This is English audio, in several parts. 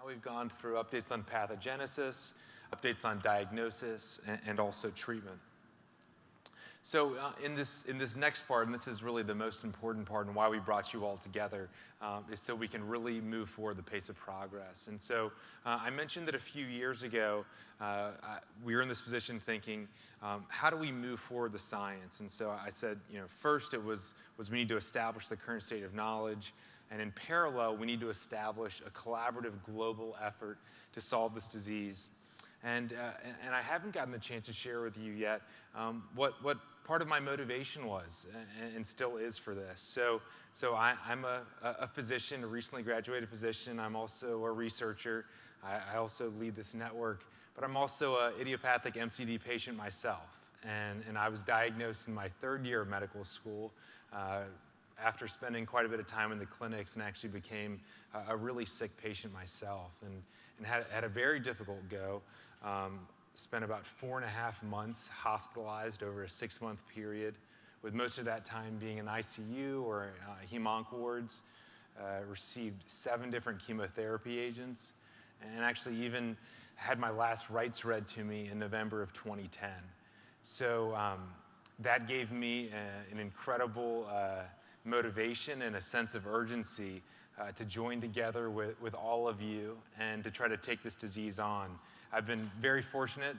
we've gone through updates on pathogenesis, updates on diagnosis, and also treatment. So in this next part, and this is really the most important part and why we brought you all together, is so we can really move forward the pace of progress. And so I mentioned that a few years ago, we were in this position thinking, how do we move forward the science? And so I said, first it was we need to establish the current state of knowledge, and in parallel, we need to establish a collaborative global effort to solve this disease. And I haven't gotten the chance to share with you yet what part of my motivation was and still is for this. So I'm a physician, a recently graduated physician. I'm also a researcher. I also lead this network, but I'm also an idiopathic MCD patient myself. And I was diagnosed in my third year of medical school after spending quite a bit of time in the clinics, and actually became a really sick patient myself, and had a very difficult go. Spent about 4.5 months hospitalized over a 6-month period, with most of that time being in ICU or hem-onc wards. Received 7 different chemotherapy agents, and actually even had my last rites read to me in November of 2010. So that gave me an incredible motivation and a sense of urgency to join together with all of you and to try to take this disease on. I've been very fortunate.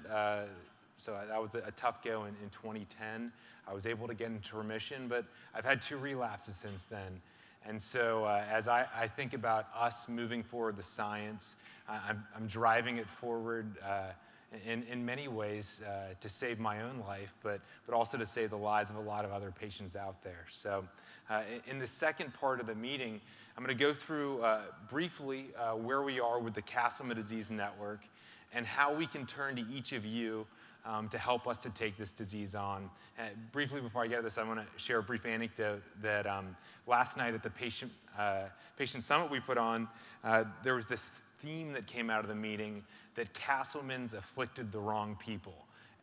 So that was a tough go in 2010. I was able to get into remission, but I've had 2 relapses since then. And so as I think about us moving forward the science, I'm driving it forward in many ways to save my own life, but also to save the lives of a lot of other patients out there. So in the second part of the meeting, I'm going to go through briefly where we are with the Castleman Disease Network and how we can turn to each of you to help us to take this disease on. Briefly, before I get to this, I want to share a brief anecdote that last night at the patient summit we put on, there was this theme that came out of the meeting that Castleman's afflicted the wrong people.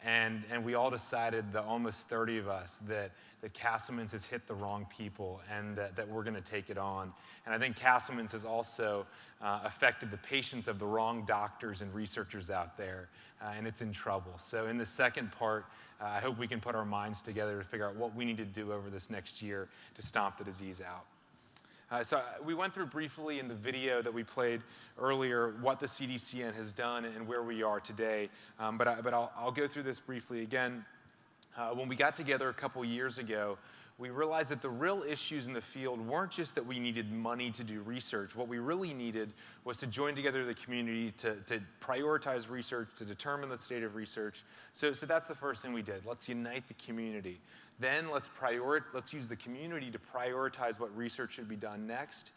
And we all decided, the almost 30 of us, that Castleman's has hit the wrong people and that we're going to take it on. And I think Castleman's has also affected the patients of the wrong doctors and researchers out there, and it's in trouble. So in the second part, I hope we can put our minds together to figure out what we need to do over this next year to stomp the disease out. So we went through briefly in the video that we played earlier what the CDCN has done and where we are today, but I'll go through this briefly again. When we got together a couple years ago, we realized that the real issues in the field weren't just that we needed money to do research. What we really needed was to join together the community to prioritize research, to determine the state of research. So that's the first thing we did. Let's unite the community. Then let's use the community to prioritize what research should be done next.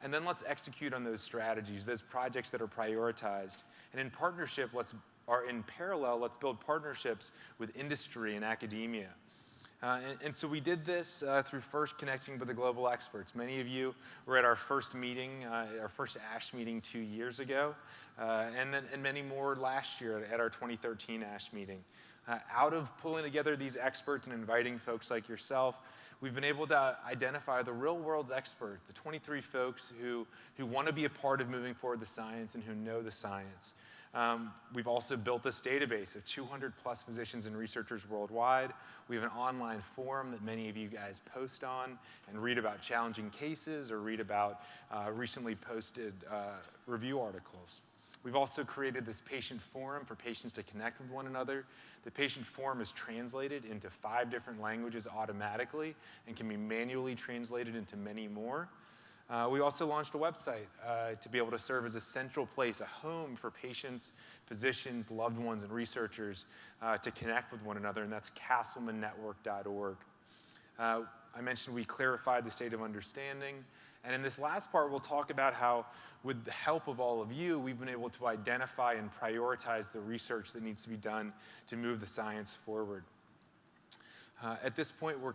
And then let's execute on those strategies, those projects that are prioritized. And in parallel, let's build partnerships with industry and academia. And so we did this through first connecting with the global experts. Many of you were at our first meeting, our first ASH meeting 2 years ago, and many more last year at our 2013 ASH meeting. Out of pulling together these experts and inviting folks like yourself, we've been able to identify the real world's experts, the 23 folks who want to be a part of moving forward the science and who know the science. We've also built this database of 200 plus physicians and researchers worldwide. We have an online forum that many of you guys post on and read about challenging cases or read about recently posted review articles. We've also created this patient forum for patients to connect with one another. The patient forum is translated into 5 different languages automatically and can be manually translated into many more. We also launched a website to be able to serve as a central place, a home for patients, physicians, loved ones, and researchers to connect with one another, and that's castlemannetwork.org. I mentioned we clarified the state of understanding, and in this last part, we'll talk about how, with the help of all of you, we've been able to identify and prioritize the research that needs to be done to move the science forward. At this point, we're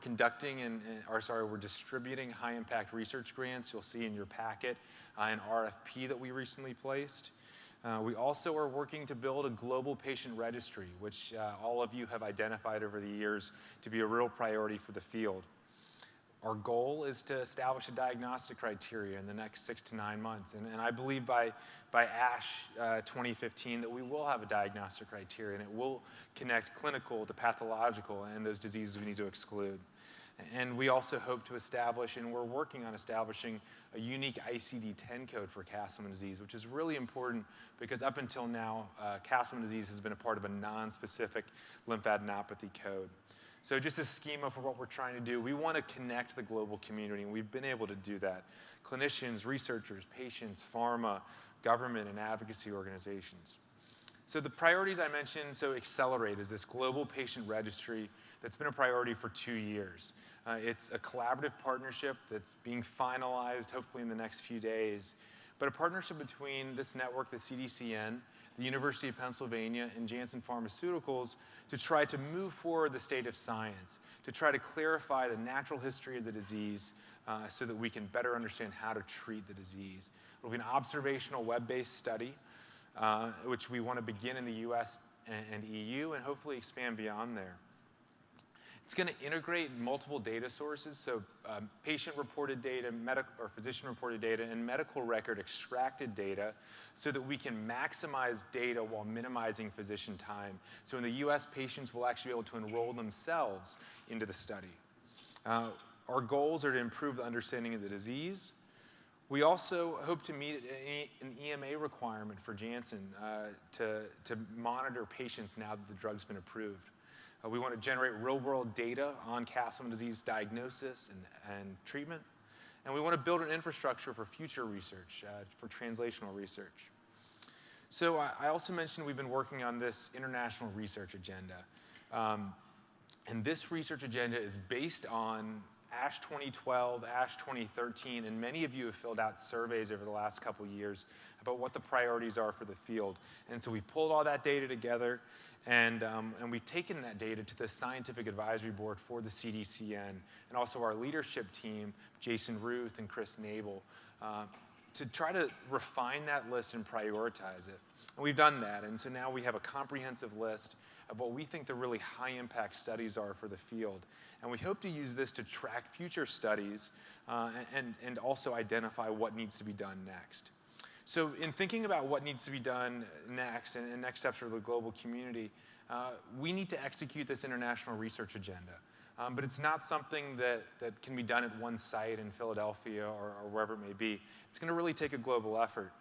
distributing high-impact research grants. You'll see in your packet an RFP that we recently placed. We also are working to build a global patient registry, which all of you have identified over the years to be a real priority for the field. Our goal is to establish a diagnostic criteria in the next 6 to 9 months. And I believe by ASH 2015 that we will have a diagnostic criteria, and it will connect clinical to pathological and those diseases we need to exclude. And we also hope to establish, and we're working on establishing, a unique ICD-10 code for Castleman disease, which is really important because up until now, Castleman disease has been a part of a non-specific lymphadenopathy code. So just a schema for what we're trying to do. We want to connect the global community, and we've been able to do that. Clinicians, researchers, patients, pharma, government, and advocacy organizations. So the priorities I mentioned, so Accelerate is this global patient registry that's been a priority for 2 years. It's a collaborative partnership that's being finalized hopefully in the next few days, but a partnership between this network, the CDCN, the University of Pennsylvania, and Janssen Pharmaceuticals to try to move forward the state of science, to try to clarify the natural history of the disease so that we can better understand how to treat the disease. It'll be an observational web-based study, which we want to begin in the US and EU and hopefully expand beyond there. It's going to integrate multiple data sources, so patient-reported data, or physician-reported data, and medical record extracted data so that we can maximize data while minimizing physician time. So in the US, patients will actually be able to enroll themselves into the study. Our goals are to improve the understanding of the disease. We also hope to meet an EMA requirement for Janssen to monitor patients now that the drug's been approved. We want to generate real-world data on Castleman disease diagnosis and treatment. And we want to build an infrastructure for future research, for translational research. So I also mentioned we've been working on this international research agenda. And this research agenda is based on ASH 2012, ASH 2013, and many of you have filled out surveys over the last couple years about what the priorities are for the field. And so we pulled all that data together, and we've taken that data to the Scientific Advisory Board for the CDCN, and also our leadership team, Jason Ruth and Chris Nabel, to try to refine that list and prioritize it. And we've done that, and so now we have a comprehensive list of what we think the really high-impact studies are for the field. And we hope to use this to track future studies and also identify what needs to be done next. So in thinking about what needs to be done next and next steps for the global community, we need to execute this international research agenda. But it's not something that can be done at one site in Philadelphia or wherever it may be. It's going to really take a global effort.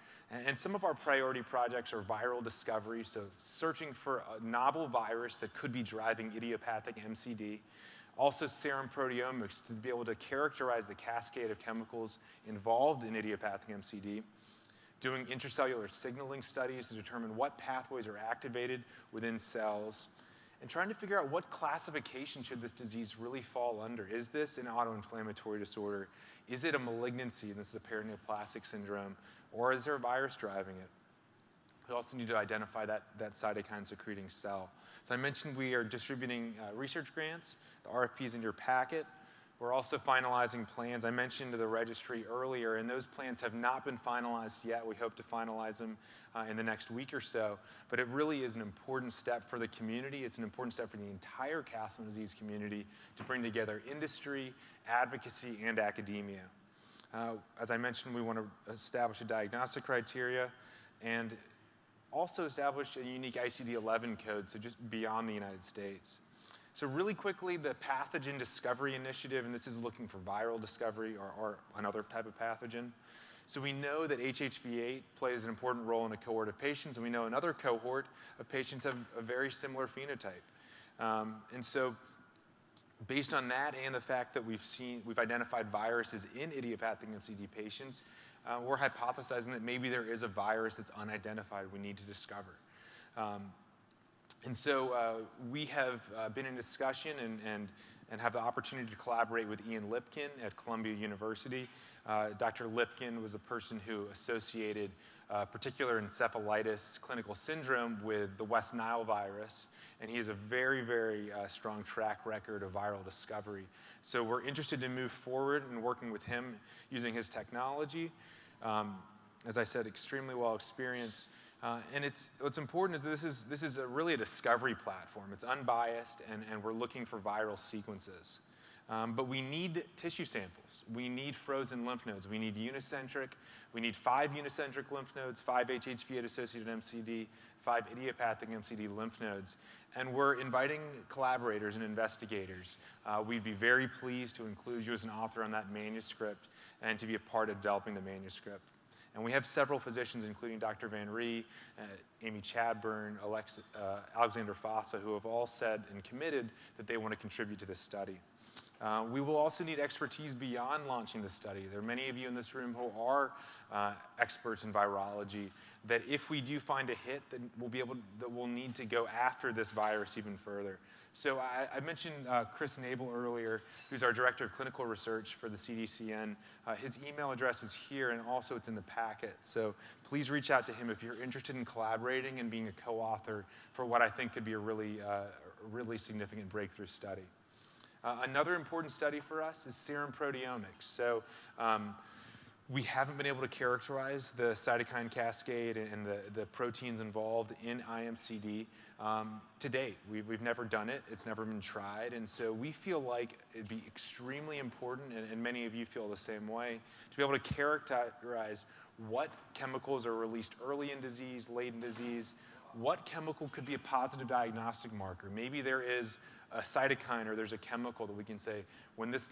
And some of our priority projects are viral discovery, so searching for a novel virus that could be driving idiopathic MCD. Also serum proteomics to be able to characterize the cascade of chemicals involved in idiopathic MCD. Doing intracellular signaling studies to determine what pathways are activated within cells. And trying to figure out what classification should this disease really fall under. Is this an autoinflammatory disorder? Is it a malignancy, and this is a paraneoplastic syndrome? Or is there a virus driving it? We also need to identify that cytokine secreting cell. So I mentioned we are distributing research grants. The RFP is in your packet. We're also finalizing plans. I mentioned the registry earlier, and those plans have not been finalized yet. We hope to finalize them in the next week or so. But it really is an important step for the community. It's an important step for the entire Castleman disease community to bring together industry, advocacy, and academia. As I mentioned, we want to establish a diagnostic criteria and also establish a unique ICD-11 code, so just beyond the United States. So really quickly, the pathogen discovery initiative, and this is looking for viral discovery or another type of pathogen. So we know that HHV8 plays an important role in a cohort of patients, and we know another cohort of patients have a very similar phenotype. And so based on that and the fact that we've identified viruses in idiopathic MCD patients, we're hypothesizing that maybe there is a virus that's unidentified we need to discover. And so we have been in discussion and have the opportunity to collaborate with Ian Lipkin at Columbia University. Dr. Lipkin was a person who associated particular encephalitis clinical syndrome with the West Nile virus, and he has a very, very strong track record of viral discovery. So we're interested to move forward in working with him using his technology. As I said, extremely well experienced. And what's important is really a discovery platform. It's unbiased, and we're looking for viral sequences. But we need tissue samples. We need frozen lymph nodes. We need unicentric. We need 5 unicentric lymph nodes, 5 HHV-associated MCD, 5 idiopathic MCD lymph nodes. And we're inviting collaborators and investigators. We'd be very pleased to include you as an author on that manuscript and to be a part of developing the manuscript. And we have several physicians, including Dr. Van Rhee, Amy Chadburn, Alexander Fossa, who have all said and committed that they want to contribute to this study. We will also need expertise beyond launching the study. There are many of you in this room who are experts in virology, that if we do find a hit, then we'll need to go after this virus even further. So I mentioned Chris Nabel earlier, who's our Director of Clinical Research for the CDCN. His email address is here, and also it's in the packet. So please reach out to him if you're interested in collaborating and being a co-author for what I think could be a really significant breakthrough study. Another important study for us is serum proteomics. So we haven't been able to characterize the cytokine cascade and the proteins involved in IMCD to date. We've never done it. It's never been tried. And so we feel like it'd be extremely important, and many of you feel the same way, to be able to characterize what chemicals are released early in disease, late in disease, what chemical could be a positive diagnostic marker. Maybe there is a cytokine or there's a chemical that we can say, when this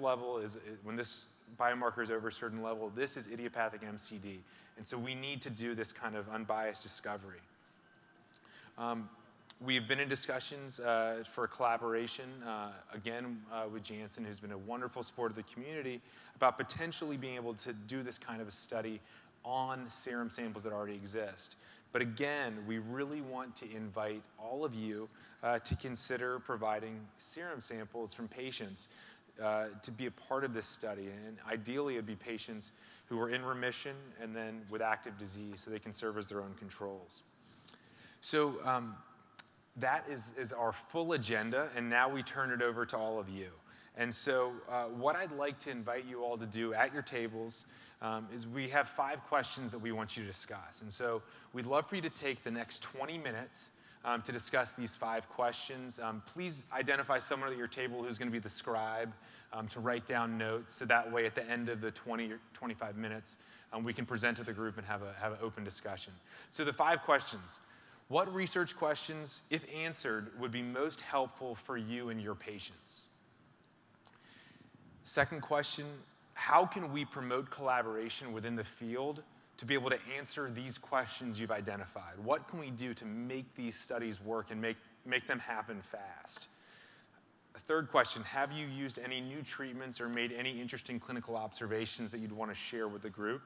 biomarker is over a certain level, this is idiopathic MCD. And so we need to do this kind of unbiased discovery. We've been in discussions for a collaboration, again, with Janssen, who's been a wonderful support of the community, about potentially being able to do this kind of a study on serum samples that already exist. But again, we really want to invite all of you to consider providing serum samples from patients to be a part of this study. And ideally, it'd be patients who are in remission and then with active disease, so they can serve as their own controls. So that is our full agenda, and now we turn it over to all of you. And so what I'd like to invite you all to do at your tables is we have 5 questions that we want you to discuss. And so we'd love for you to take the next 20 minutes to discuss these 5 questions. Please identify someone at your table who's going to be the scribe to write down notes, so that way at the end of the 20 or 25 minutes, we can present to the group and have an open discussion. So the 5 questions. What research questions, if answered, would be most helpful for you and your patients? Second question, how can we promote collaboration within the field to be able to answer these questions you've identified? What can we do to make these studies work and make them happen fast? A third question, have you used any new treatments or made any interesting clinical observations that you'd want to share with the group?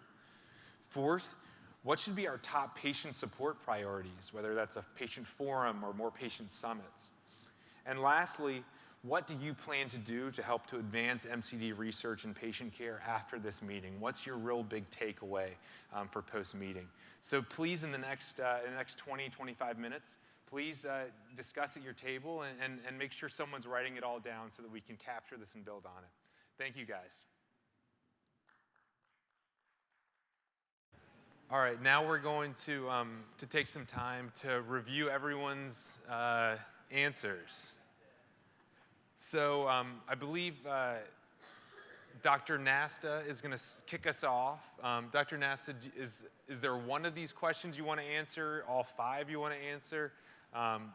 Fourth, what should be our top patient support priorities, whether that's a patient forum or more patient summits? And lastly, what do you plan to do to help to advance MCD research and patient care after this meeting? What's your real big takeaway for post-meeting? So please, in the next 20, 25 minutes, please discuss at your table and make sure someone's writing it all down so that we can capture this and build on it. Thank you, guys. All right, now we're going to take some time to review everyone's answers. So I believe Dr. Nasta is going to kick us off. Dr. Nasta, is there one of these questions you want to answer, all 5 you want to answer?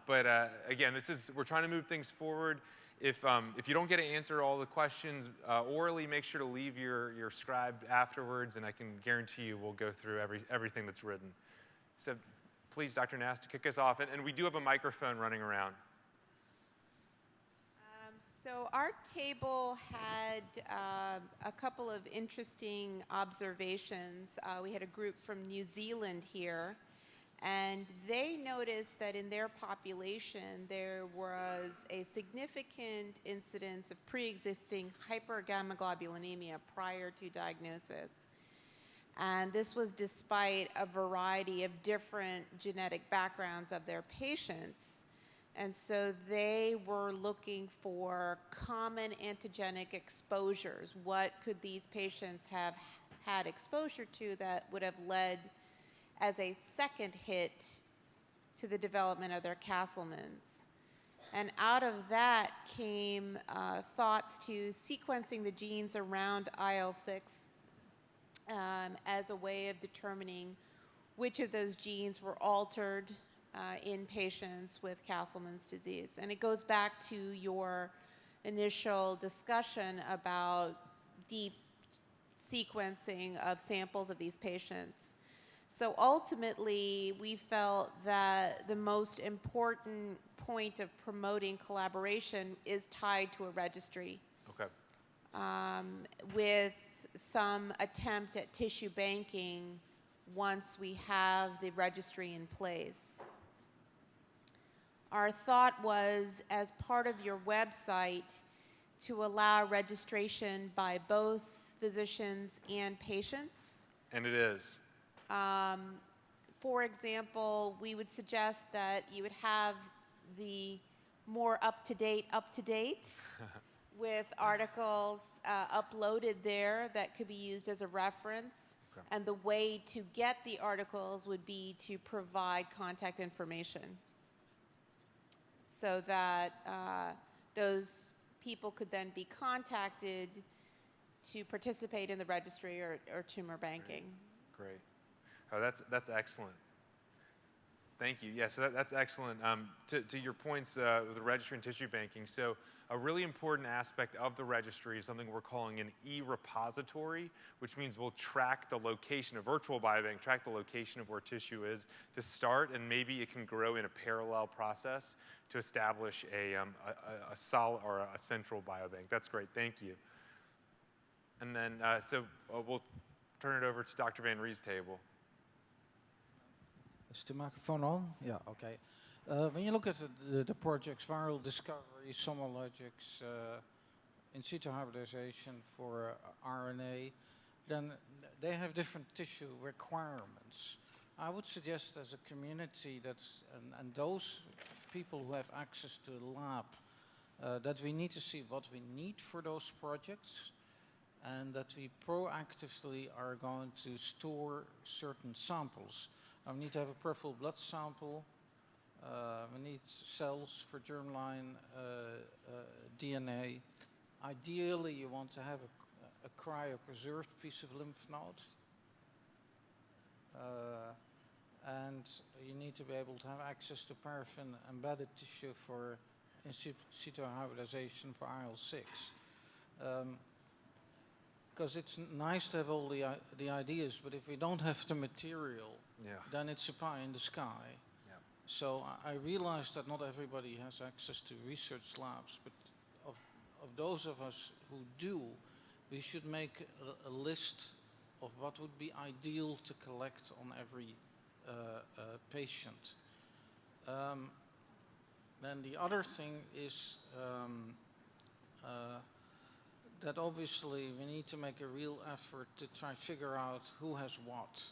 But again, we're trying to move things forward. If you don't get to answer all the questions orally, make sure to leave your scribe afterwards, and I can guarantee you we'll go through everything that's written. So please, Dr. Nasta, kick us off. And we do have a microphone running around. So our table had a couple of interesting observations. We had a group from New Zealand here, and they noticed that in their population there was a significant incidence of pre-existing hypergammaglobulinemia prior to diagnosis. And this was despite a variety of different genetic backgrounds of their patients. And so they were looking for common antigenic exposures. What could these patients have had exposure to that would have led as a second hit to the development of their Castleman's? And out of that came thoughts to sequencing the genes around IL-6 as a way of determining which of those genes were altered in patients with Castleman's disease. And it goes back to your initial discussion about deep sequencing of samples of these patients. So ultimately, we felt that the most important point of promoting collaboration is tied to a registry. Okay. With some attempt at tissue banking once we have the registry in place. Our thought was, as part of your website, to allow registration by both physicians and patients. And it is. For example, we would suggest that you would have the more up-to-date with articles uploaded there that could be used as a reference. Okay. And the way to get the articles would be to provide contact information so that those people could then be contacted to participate in the registry or tumor banking. Great. Oh, that's excellent. Thank you. Yeah, so that's excellent. To your points with the registry and tissue banking, so a really important aspect of the registry is something we're calling an e-repository, which means we'll track the location, a virtual biobank, track the location of where tissue is to start, and maybe it can grow in a parallel process to establish a solid or a central biobank. That's great. Thank you. And then, we'll turn it over to Dr. Van Rie's table. Is the microphone on? Yeah, okay. When you look at the projects, viral discovery, somologics, in situ hybridization for RNA, then they have different tissue requirements. I would suggest as a community that, and those people who have access to the lab, that we need to see what we need for those projects, and that we proactively are going to store certain samples. We need to have a peripheral blood sample. We need cells for germline DNA. Ideally, you want to have a cryopreserved piece of lymph node. And you need to be able to have access to paraffin-embedded tissue for in situ hybridization for IL-6. Because it's nice to have all the ideas, but if we don't have the material, then it's a pie in the sky. Yeah. So I realize that not everybody has access to research labs, but of those of us who do, we should make a list of what would be ideal to collect on every patient. Then the other thing is that obviously we need to make a real effort to try to figure out who has what.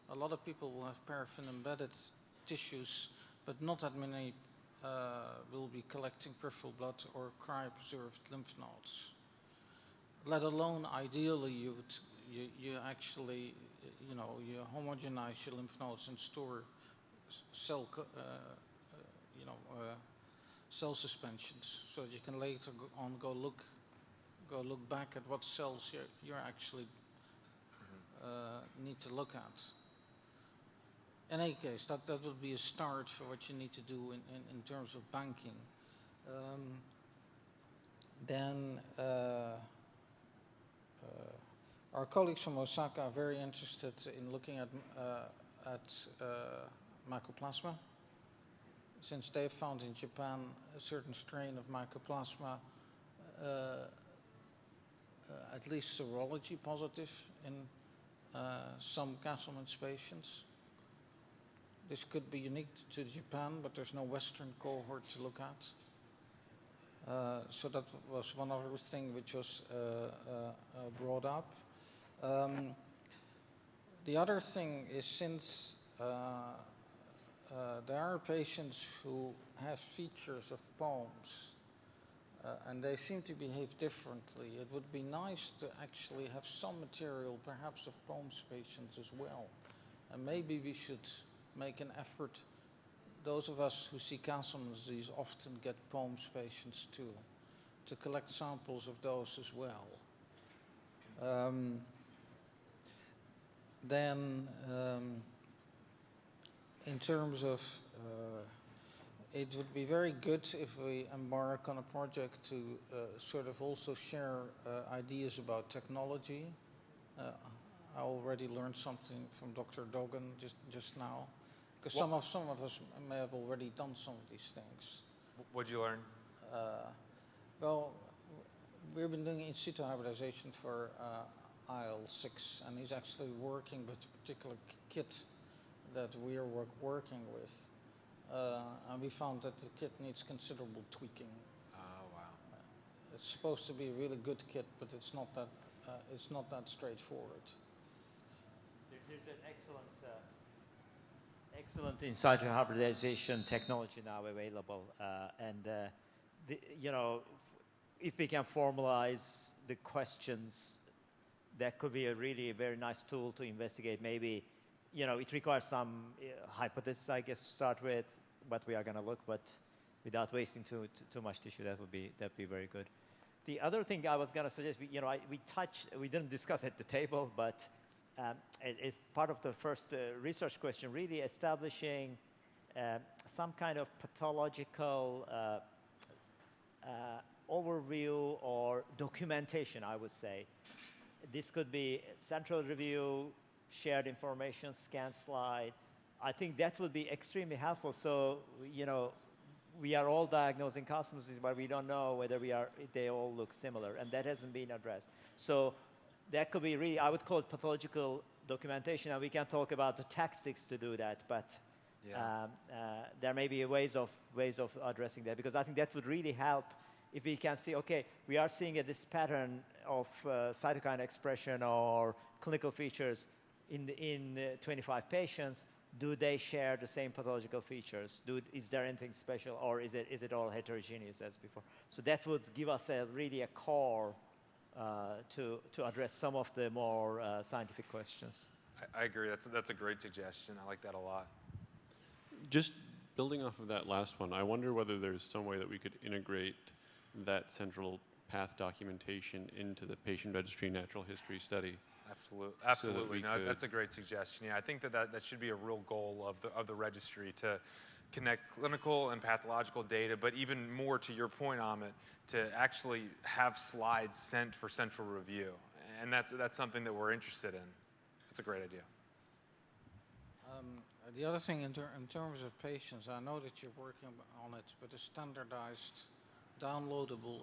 A lot of people will have paraffin-embedded tissues, but not that many will be collecting peripheral blood or cryopreserved lymph nodes. Let alone, ideally, you actually, you homogenize your lymph nodes and store cell suspensions, so that you can later on go look back at what cells you're actually need to look at. In any case, that would be a start for what you need to do in terms of banking. Then our colleagues from Osaka are very interested in looking at mycoplasma, since they found in Japan a certain strain of mycoplasma, at least serology positive in some Castleman's patients. This could be unique to Japan, but there's no Western cohort to look at. So that was one other thing which was brought up. The other thing is, since there are patients who have features of POMs, and they seem to behave differently, it would be nice to actually have some material, perhaps of POMs patients as well. And maybe we should make an effort those of us who see Castleman disease often get POEMS patients too, to collect samples of those as well. Then, in terms of, it would be very good if we embark on a project to sort of also share ideas about technology. I already learned something from Dr. Dogan just now, because some of us may have already done some of these things. What'd you learn? Well, we've been doing in situ hybridization for IL-6, and he's actually working with a particular kit that we are working with. And we found that the kit needs considerable tweaking. Oh, wow. It's supposed to be a really good kit, but it's not that straightforward. There's an excellent in situ hybridization technology now available, if we can formalize the questions, that could be a really very nice tool to investigate. Maybe, it requires some hypothesis, I guess, to start with, what we are going to look, but without wasting too much tissue, that'd be very good. The other thing I was going to suggest, we didn't discuss at the table, but it's part of the first research question, really establishing some kind of pathological overview or documentation, I would say. This could be central review, shared information, scan slide. I think that would be extremely helpful. So, we are all diagnosing Castleman disease, but we don't know whether they all look similar, and that hasn't been addressed. So that could be really, I would call it pathological documentation, and we can talk about the tactics to do that, but there may be ways of addressing that, because I think that would really help if we can see, okay, we are seeing this pattern of cytokine expression or clinical features in 25 patients. Do they share the same pathological features? Is there anything special, or is it all heterogeneous as before? So that would give us really a core to address some of the more scientific questions. I agree. That's a great suggestion. I like that a lot. Just building off of that last one, I wonder whether there's some way that we could integrate that central path documentation into the patient registry natural history study. Absolutely. No, that's a great suggestion. Yeah, I think that should be a real goal of the registry, to connect clinical and pathological data, but even more to your point, Amit, to actually have slides sent for central review. And that's something that we're interested in. That's a great idea. The other thing in terms of patients, I know that you're working on it, but a standardized downloadable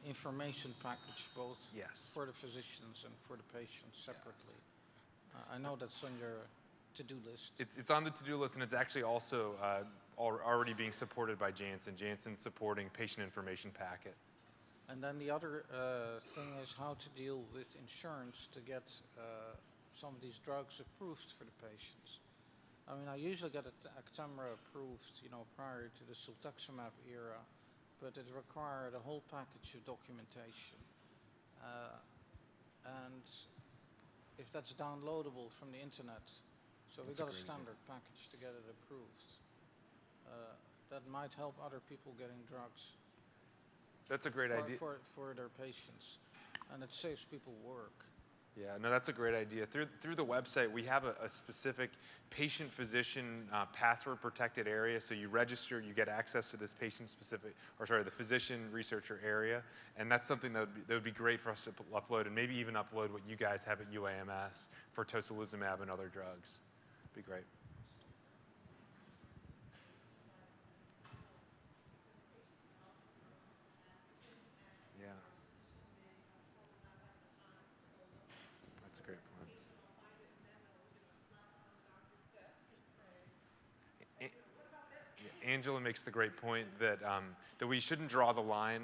information package, both for the physicians and for the patients separately. I know that's on your to-do list. It's on the to-do list, and it's actually also already being supported by Janssen. Janssen's supporting patient information packet. And then the other thing is how to deal with insurance to get some of these drugs approved for the patients. I mean, I usually get Actemra approved, prior to the siltuximab era, but it required a whole package of documentation. And if that's downloadable from the internet, so we got a standard package to get it approved. That might help other people getting drugs. That's a great idea. For their patients, and it saves people work. Yeah, no, that's a great idea. Through the website, we have a specific patient-physician password-protected area. So you register, you get access to this patient-specific, the physician-researcher area, and that's something that would be great for us to upload, and maybe even upload what you guys have at UAMS for tocilizumab and other drugs. Be great. Yeah. That's a great point. Angela makes the great point that we shouldn't draw the line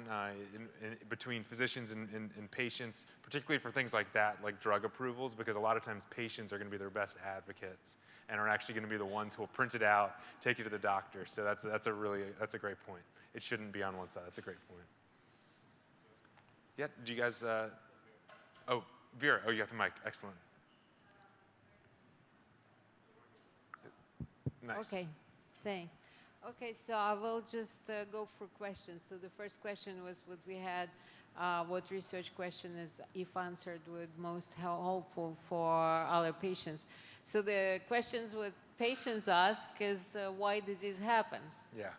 between physicians and patients, particularly for things like that, like drug approvals, because a lot of times patients are going to be their best advocates and are actually going to be the ones who will print it out, take it to the doctor. So that's a great point. It shouldn't be on one side. That's a great point. Yeah. Do you guys? Oh, Vera. Oh, you got the mic. Excellent. Nice. Okay. Thanks. Okay, so I will just go for questions. So the first question was what we had, what research question is, if answered, would most helpful for our patients. So the questions what patients ask is why disease happens. Yeah.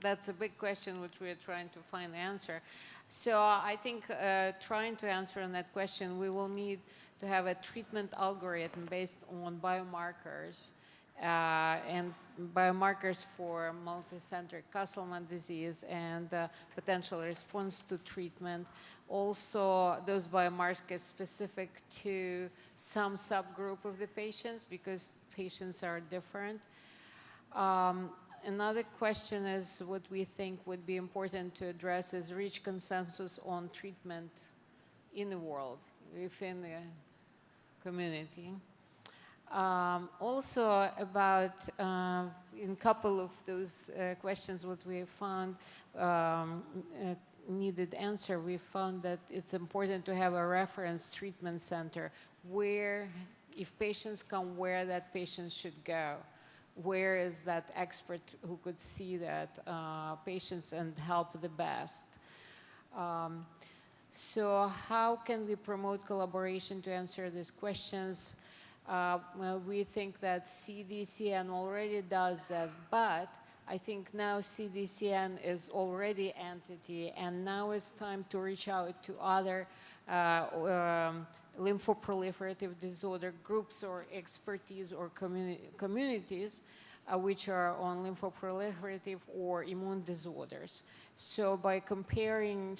That's a big question which we are trying to find the answer. So I think trying to answer on that question, we will need to have a treatment algorithm based on biomarkers and biomarkers for multicentric Castleman disease and potential response to treatment. Also, those biomarkers specific to some subgroup of the patients because patients are different. Another question is what we think would be important to address is reach consensus on treatment in the world, within the community. Also about, in a couple of those questions, what we found needed answer, we found that it's important to have a reference treatment center where, if patients come, where that patient should go. Where is that expert who could see that patients and help the best? So how can we promote collaboration to answer these questions? Well, we think that CDCN already does that, but I think now CDCN is already entity, and now it's time to reach out to other lymphoproliferative disorder groups or expertise or communities which are on lymphoproliferative or immune disorders. So by comparing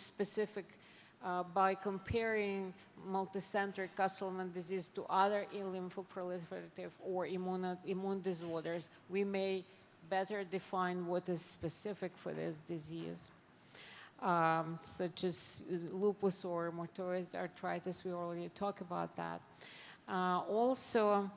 multicentric Castleman disease to other lymphoproliferative or immune disorders, we may better define what is specific for this disease. Such as lupus or rheumatoid arthritis, we already talked about that. Also,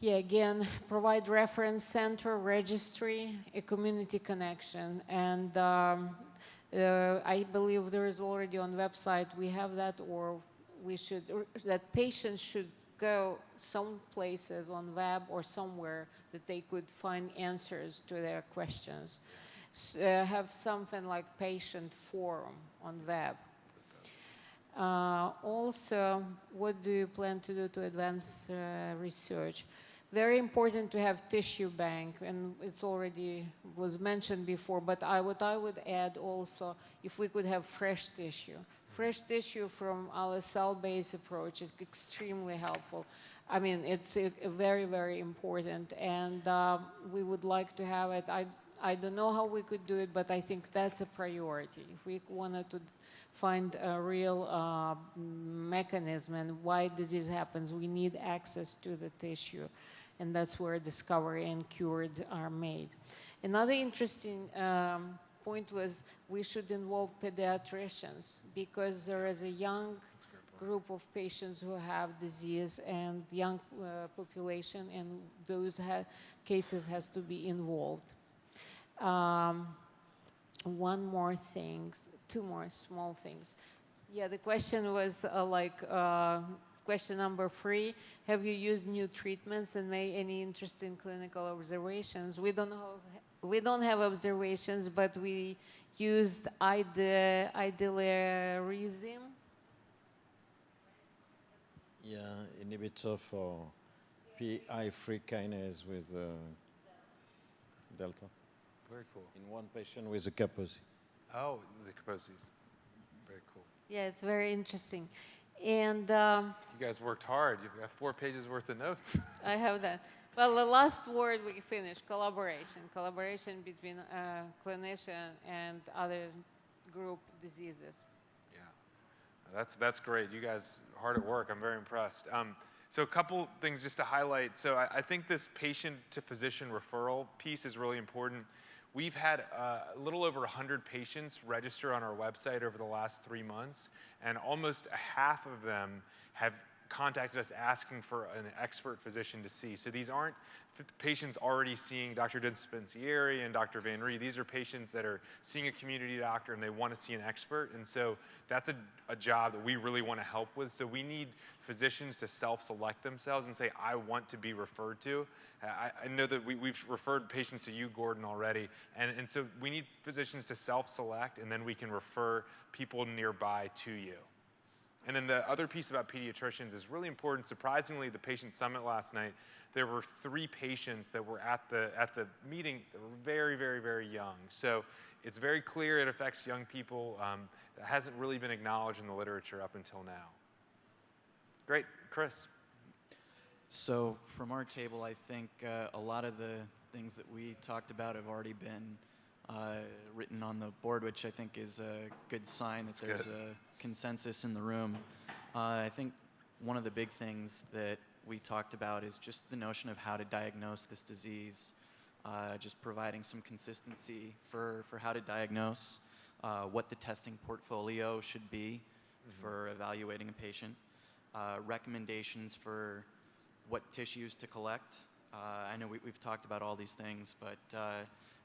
again, provide reference center, registry, a community connection. And I believe there is already on website, we have that, or we should, that patients should go some places on web or somewhere that they could find answers to their questions. Have something like patient forum on web. Also, what do you plan to do to advance research? Very important to have tissue bank, and it's already was mentioned before, but what I would add also, if we could have fresh tissue. Fresh tissue from our cell-based approach is extremely helpful. I mean, it's very, very important, and we would like to have it. I don't know how we could do it, but I think that's a priority. If we wanted to find a real mechanism and why disease happens, we need access to the tissue. And that's where discovery and cured are made. Another interesting point was we should involve pediatricians because there is a young group of patients who have disease and young population, and those cases has to be involved. One more thing, two more small things. Yeah, the question was question number 3, have you used new treatments and made any interesting clinical observations? We don't have observations, but we used idelalisib. Yeah, inhibitor for PI3 kinase with delta. Very cool. In one patient with a Kaposi. Oh, the Kaposi's. Very cool. Yeah, it's very interesting. And you guys worked hard. You've got 4 pages worth of notes. I have that. Well, the last word we finished, collaboration. Collaboration between clinician and other group diseases. Yeah, that's great. You guys hard at work. I'm very impressed. So a couple things just to highlight. So I think this patient to physician referral piece is really important. We've had a little over 100 patients register on our website over the last 3 months, and almost a half of them have contacted us asking for an expert physician to see. So these aren't patients already seeing Dr. Dispensieri and Dr. Van Ree. These are patients that are seeing a community doctor and they want to see an expert. And so that's a job that we really want to help with. So we need physicians to self-select themselves and say, I want to be referred to. I know that we've referred patients to you, Gordon, already. And so we need physicians to self-select, and then we can refer people nearby to you. And then the other piece about pediatricians is really important. Surprisingly, the patient summit last night, there were 3 patients that were at the meeting that were very, very, very young. So it's very clear it affects young people. It hasn't really been acknowledged in the literature up until now. Great, Chris. So from our table, I think a lot of the things that we talked about have already been written on the board, which I think is a good sign that there's a consensus in the room. I think one of the big things that we talked about is just the notion of how to diagnose this disease, just providing some consistency for how to diagnose, what the testing portfolio should be for evaluating a patient, recommendations for what tissues to collect. I know we've talked about all these things, but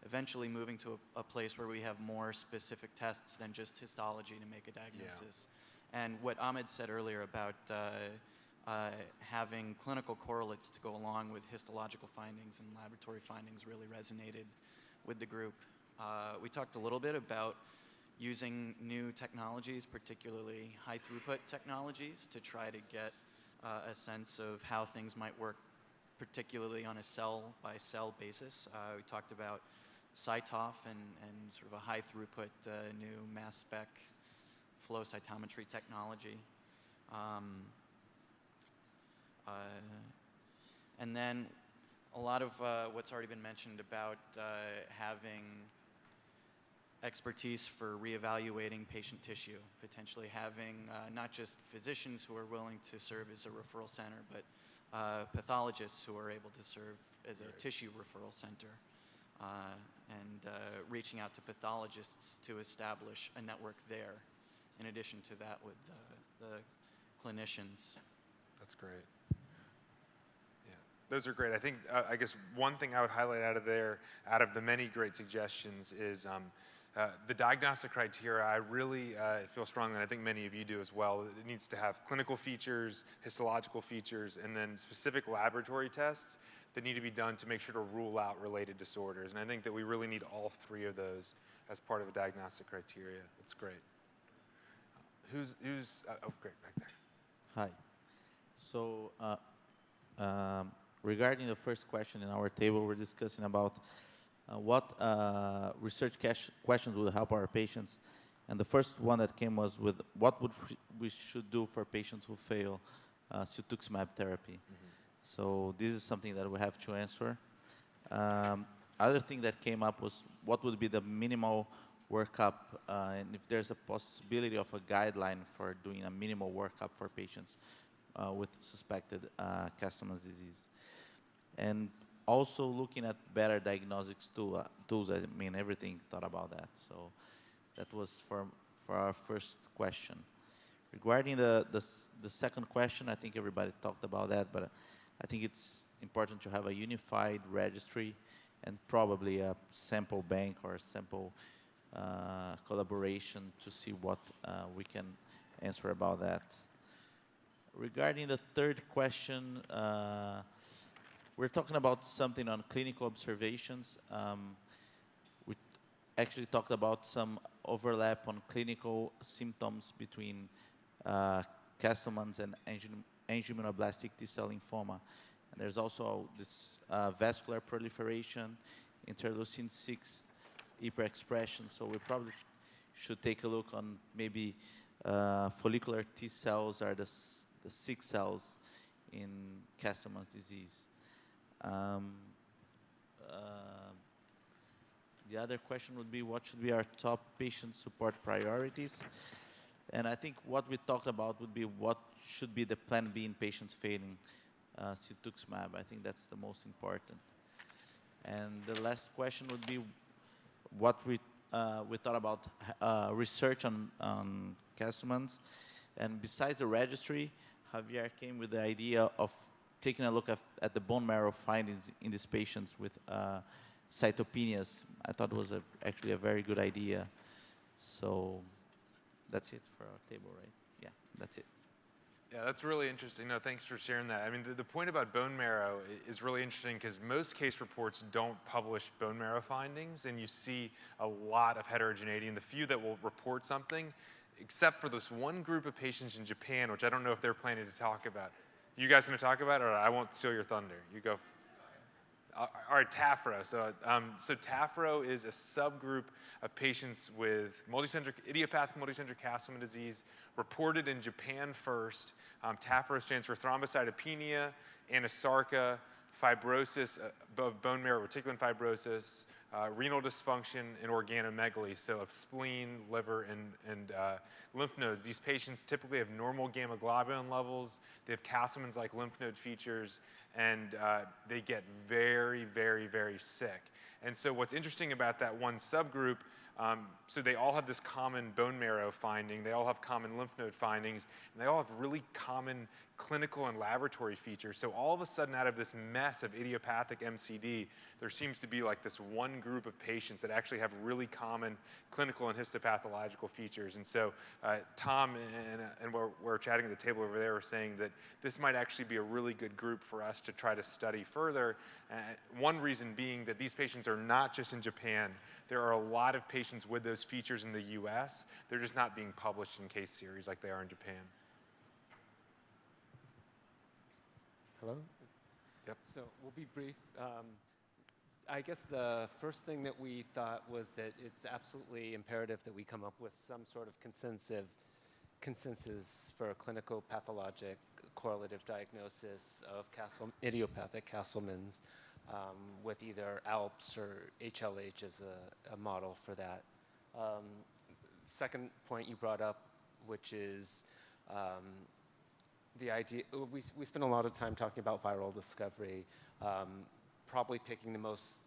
eventually moving to a place where we have more specific tests than just histology to make a diagnosis. Yeah. And what Ahmed said earlier about having clinical correlates to go along with histological findings and laboratory findings really resonated with the group. We talked a little bit about using new technologies, particularly high throughput technologies, to try to get a sense of how things might work, particularly on a cell-by-cell basis. We talked about CyTOF and sort of a high throughput new mass spec flow cytometry technology. And then a lot of what's already been mentioned about having expertise for reevaluating patient tissue, potentially having not just physicians who are willing to serve as a referral center, but pathologists who are able to serve as a tissue referral center, and reaching out to pathologists to establish a network there, in addition to that with the clinicians. That's great. Yeah, those are great. I think, I guess one thing I would highlight out of the many great suggestions is the diagnostic criteria. I really feel strongly, and I think many of you do as well, that it needs to have clinical features, histological features, and then specific laboratory tests that need to be done to make sure to rule out related disorders. And I think that we really need all 3 of those as part of a diagnostic criteria. That's great. Who's oh, great, back there. Hi. So regarding the first question in our table, we're discussing about what research questions will help our patients. And the first one that came was with what would we should do for patients who fail cetuximab therapy. Mm-hmm. So this is something that we have to answer. Other thing that came up was what would be the minimal workup, and if there's a possibility of a guideline for doing a minimal workup for patients with suspected Castleman disease. And also looking at better diagnostics tools. I mean, everything thought about that. So that was for our first question. Regarding the second question, I think everybody talked about that, but I think it's important to have a unified registry and probably a sample bank or a sample collaboration to see what we can answer about that. Regarding the third question, we're talking about something on clinical observations. We actually talked about some overlap on clinical symptoms between Castleman's and angioimmunoblastic T-cell lymphoma. And there's also this vascular proliferation, interleukin-6 hyperexpression. So we probably should take a look on maybe follicular T cells or the 6 cells in Castleman's disease. The other question would be what should be our top patient support priorities? And I think what we talked about would be what should be the plan B in patients failing cetuximab. I think that's the most important. And the last question would be what we thought about research on Castleman's. And besides the registry, Javier came with the idea of taking a look at the bone marrow findings in these patients with cytopenias. I thought it was actually a very good idea. So that's it for our table, right? Yeah, that's it. Yeah, that's really interesting. No, thanks for sharing that. I mean, the point about bone marrow is really interesting because most case reports don't publish bone marrow findings, and you see a lot of heterogeneity in the few that will report something, except for this one group of patients in Japan, which I don't know if they're planning to talk about. You guys going to talk about it, or I won't steal your thunder? You go. All right, TAFRO. So TAFRO is a subgroup of patients with idiopathic multicentric Castleman disease, reported in Japan first. TAFRO stands for thrombocytopenia, anasarca, fibrosis, bone marrow reticulum fibrosis, renal dysfunction, and organomegaly, so of spleen, liver, and lymph nodes. These patients typically have normal gamma globulin levels. They have Castleman's-like lymph node features, and they get very, very, very sick. And so what's interesting about that one subgroup, so they all have this common bone marrow finding, they all have common lymph node findings, and they all have really common clinical and laboratory features. So all of a sudden, out of this mess of idiopathic MCD, there seems to be like this one group of patients that actually have really common clinical and histopathological features. And so Tom and we're chatting at the table over there, were saying that this might actually be a really good group for us to try to study further. One reason being that these patients are not just in Japan. There are a lot of patients with those features in the US. They're just not being published in case series like they are in Japan. Hello? Yep. So we'll be brief. I guess the first thing that we thought was that it's absolutely imperative that we come up with some sort of consensus for a clinical pathologic correlative diagnosis of idiopathic Castleman's with either ALPS or HLH as a model for that. Second point you brought up, which is the idea, we spend a lot of time talking about viral discovery, probably picking the most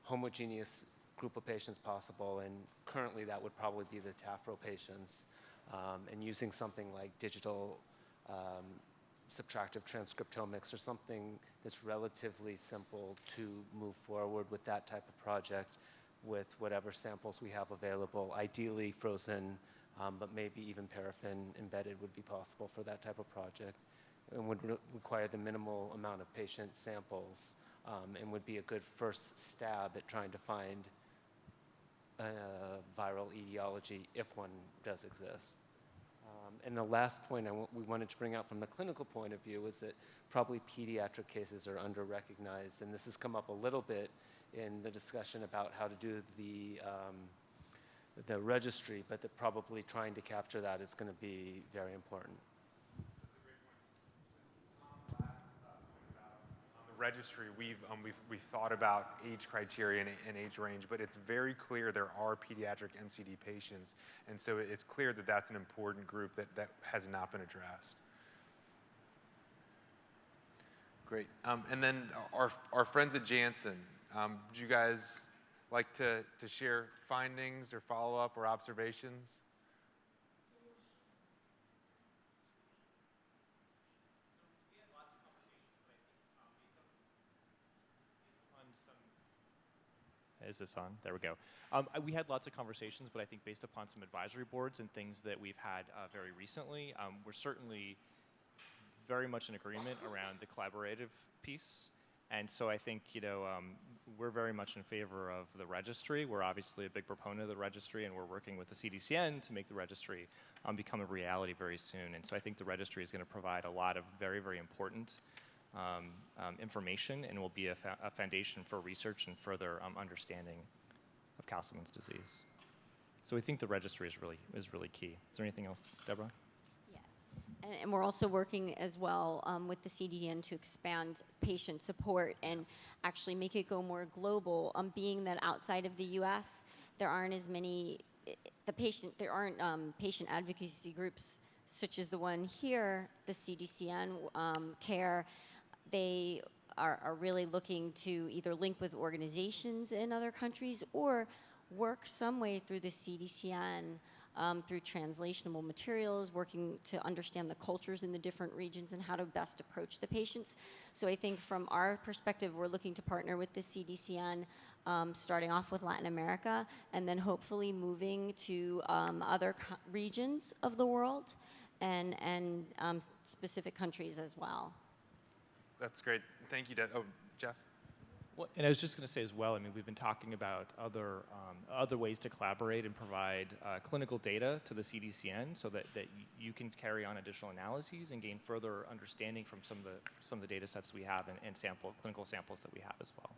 homogeneous group of patients possible, and currently that would probably be the TAFRO patients, and using something like digital subtractive transcriptomics or something that's relatively simple to move forward with that type of project with whatever samples we have available, ideally frozen, but maybe even paraffin embedded would be possible for that type of project, and would require the minimal amount of patient samples, and would be a good first stab at trying to find viral etiology if one does exist. And the last point we wanted to bring out from the clinical point of view is that probably pediatric cases are under-recognized, and this has come up a little bit in the discussion about how to do the registry, but that probably trying to capture that is going to be very important. Registry, we've thought about age criteria and age range, but it's very clear there are pediatric MCD patients, and so it's clear that that's an important group that has not been addressed. Great. And then our friends at Janssen, would you guys like to share findings or follow-up or observations? Is this on? There we go. We had lots of conversations, but I think based upon some advisory boards and things that we've had very recently, we're certainly very much in agreement around the collaborative piece. And so I think, we're very much in favor of the registry. We're obviously a big proponent of the registry, and we're working with the CDCN to make the registry become a reality very soon. And so I think the registry is going to provide a lot of very, very important information, and will be a foundation for research and further understanding of Castleman's disease. So we think the registry is really key. Is there anything else, Deborah? Yeah, and we're also working as well with the CDN to expand patient support and actually make it go more global. Being that outside of the U.S. there aren't as many patient advocacy groups such as the one here, the CDCN CARE. They are really looking to either link with organizations in other countries or work some way through the CDCN through translational materials, working to understand the cultures in the different regions and how to best approach the patients. So I think from our perspective, we're looking to partner with the CDCN, starting off with Latin America, and then hopefully moving to other regions of the world and specific countries as well. That's great. Thank you, Deb. Oh, Jeff? Well, and I was just going to say as well, I mean, we've been talking about other ways to collaborate and provide clinical data to the CDCN so that you can carry on additional analyses and gain further understanding from some of the data sets we have and clinical samples that we have as well.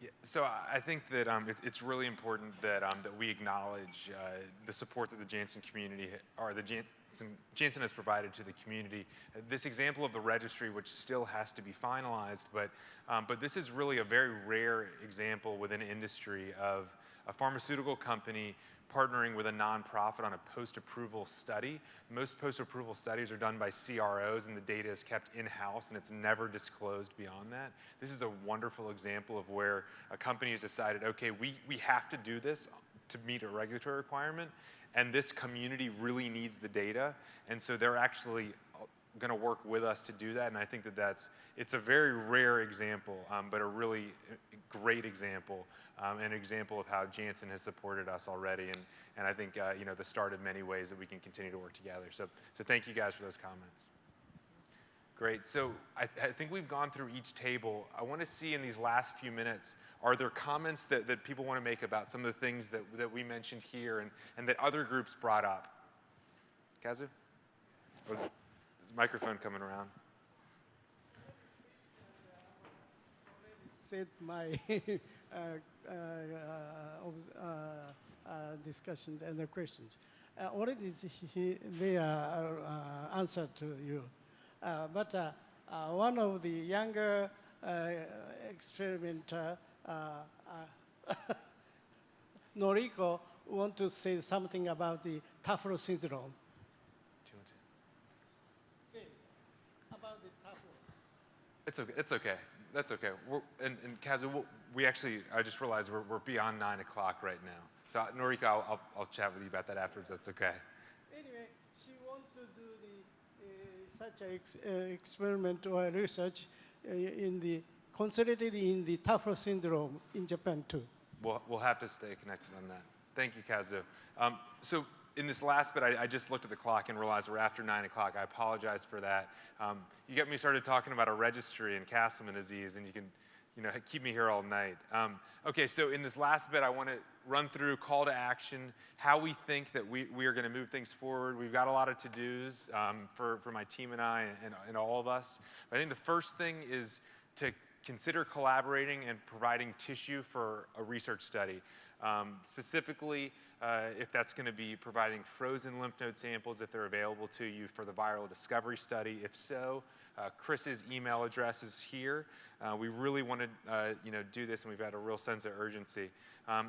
Yeah, so I think that it's really important that we acknowledge the support that the Janssen community, or the Janssen has provided to the community. This example of the registry, which still has to be finalized, but this is really a very rare example within industry of a pharmaceutical company partnering with a nonprofit on a post-approval study. Most post-approval studies are done by CROs and the data is kept in-house and it's never disclosed beyond that. This is a wonderful example of where a company has decided, okay, we have to do this to meet a regulatory requirement, and this community really needs the data, and so they're actually going to work with us to do that, and I think that it's a very rare example, but a really great example, an example of how Janssen has supported us already, and I think the start of many ways that we can continue to work together. So thank you guys for those comments. Great. So I think we've gone through each table. I want to see in these last few minutes, are there comments that people want to make about some of the things that we mentioned here and that other groups brought up? Kazu? Or is the microphone coming around? Said my discussions and the questions. Already they are answered to you. But one of the younger experimenter, Noriko, want to say something about the Tafro syndrome. Do you want to? Say about the Tafro. It's okay. It's okay. That's okay. And Kazu, I just realized we're beyond 9 o'clock right now. So Noriko, I'll chat with you about that afterwards. That's okay. Anyway, she wants to do such an experiment or research concentrated in the Tafro syndrome in Japan too. We'll have to stay connected on that. Thank you, Kazu. So in this last bit, I just looked at the clock and realized we're after 9 o'clock. I apologize for that. You got me started talking about a registry in Castleman disease, and you can keep me here all night. Okay, so in this last bit, I want to run through call to action, how we think that we are going to move things forward. We've got a lot of to-dos for my team and I and all of us. But I think the first thing is to consider collaborating and providing tissue for a research study. Specifically, if that's going to be providing frozen lymph node samples if they're available to you for the viral discovery study. If so, Chris's email address is here. We really want to do this, and we've had a real sense of urgency.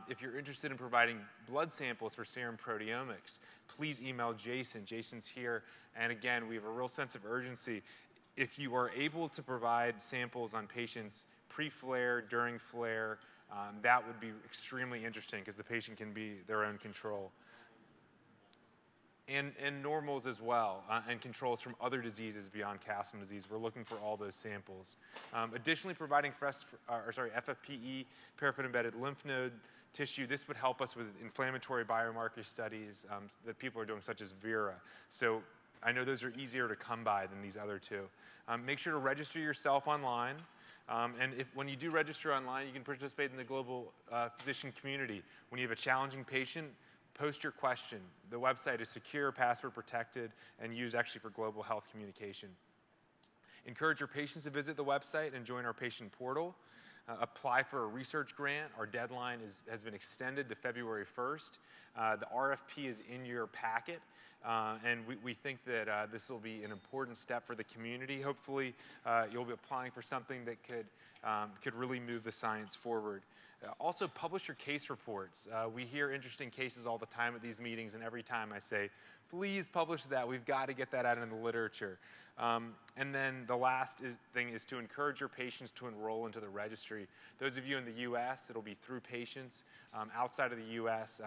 If you're interested in providing blood samples for serum proteomics, please email Jason. Jason's here. And again, we have a real sense of urgency. If you are able to provide samples on patients pre-flare, during flare, that would be extremely interesting because the patient can be their own control. And normals as well, and controls from other diseases beyond Castleman disease. We're looking for all those samples. Additionally, providing FFPE, paraffin-embedded lymph node tissue. This would help us with inflammatory biomarker studies that people are doing, such as Vera. So I know those are easier to come by than these other two. Make sure to register yourself online. And when you do register online, you can participate in the global physician community. When you have a challenging patient, post your question. The website is secure, password protected, and used actually for global health communication. Encourage your patients to visit the website and join our patient portal. Apply for a research grant. Our deadline has been extended to February 1st. The RFP is in your packet. And we think that this will be an important step for the community. Hopefully, you'll be applying for something that could really move the science forward. Also, publish your case reports. We hear interesting cases all the time at these meetings, and every time I say, please publish that. We've got to get that out in the literature. And then the last thing is to encourage your patients to enroll into the registry. Those of you in the US, it'll be through patients. Outside of the US,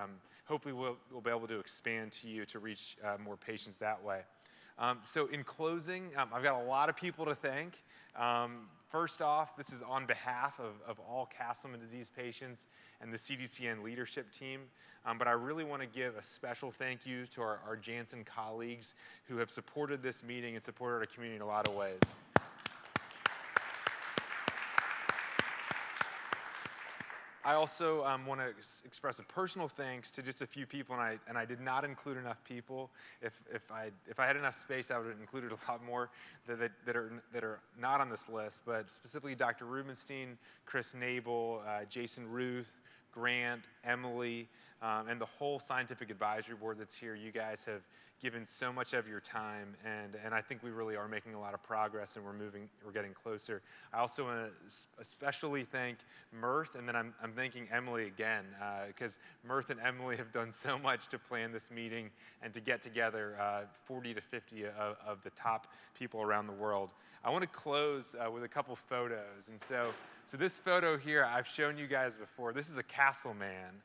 hopefully we'll be able to expand to you to reach more patients that way. So in closing, I've got a lot of people to thank. First off, this is on behalf of all Castleman disease patients and the CDCN leadership team. But I really want to give a special thank you to our Janssen colleagues who have supported this meeting and supported our community in a lot of ways. I also want to express a personal thanks to just a few people, and I did not include enough people. If I had enough space, I would have included a lot more that are not on this list, but specifically Dr. Rubenstein, Chris Nabel, Jason Ruth, Grant, Emily, and the whole scientific advisory board that's here. You guys have given so much of your time, and I think we really are making a lot of progress, and we're getting closer. I also want to especially thank Mirth, and then I'm thanking Emily again, because Mirth and Emily have done so much to plan this meeting and to get together 40 to 50 of the top people around the world. I want to close with a couple photos, and so this photo here I've shown you guys before. This is a Castleman.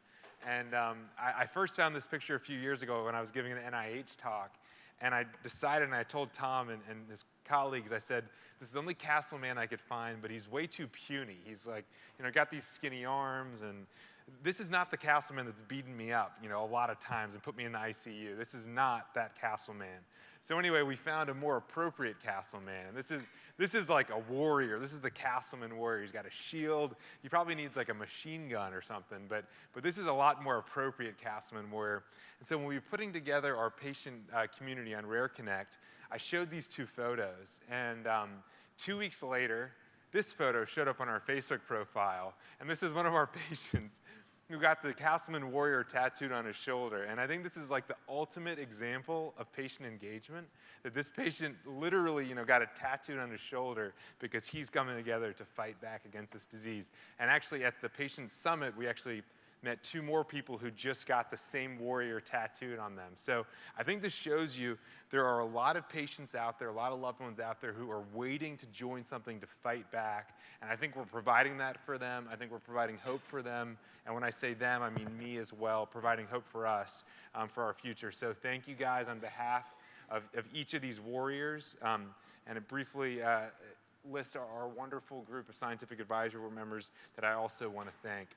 And I first found this picture a few years ago when I was giving an NIH talk. And I decided, and I told Tom and his colleagues, I said, this is the only Castleman I could find, but he's way too puny. He's like, got these skinny arms. And this is not the Castleman that's beaten me up, a lot of times and put me in the ICU. This is not that Castleman. So anyway, we found a more appropriate Castleman. This is like a warrior. This is the Castleman warrior. He's got a shield. He probably needs like a machine gun or something, but this is a lot more appropriate Castleman warrior. And so when we were putting together our patient community on Rare Connect, I showed these two photos, and 2 weeks later, this photo showed up on our Facebook profile, and this is one of our patients who got the Castleman warrior tattooed on his shoulder. And I think this is like the ultimate example of patient engagement, that this patient literally, got it tattooed on his shoulder because he's coming together to fight back against this disease. And actually at the patient summit, we actually met 2 more people who just got the same warrior tattooed on them. So I think this shows you there are a lot of patients out there, a lot of loved ones out there who are waiting to join something to fight back. And I think we're providing that for them. I think we're providing hope for them. And when I say them, I mean me as well, providing hope for us, for our future. So thank you guys on behalf of each of these warriors. And it briefly list our wonderful group of scientific advisory board members that I also want to thank.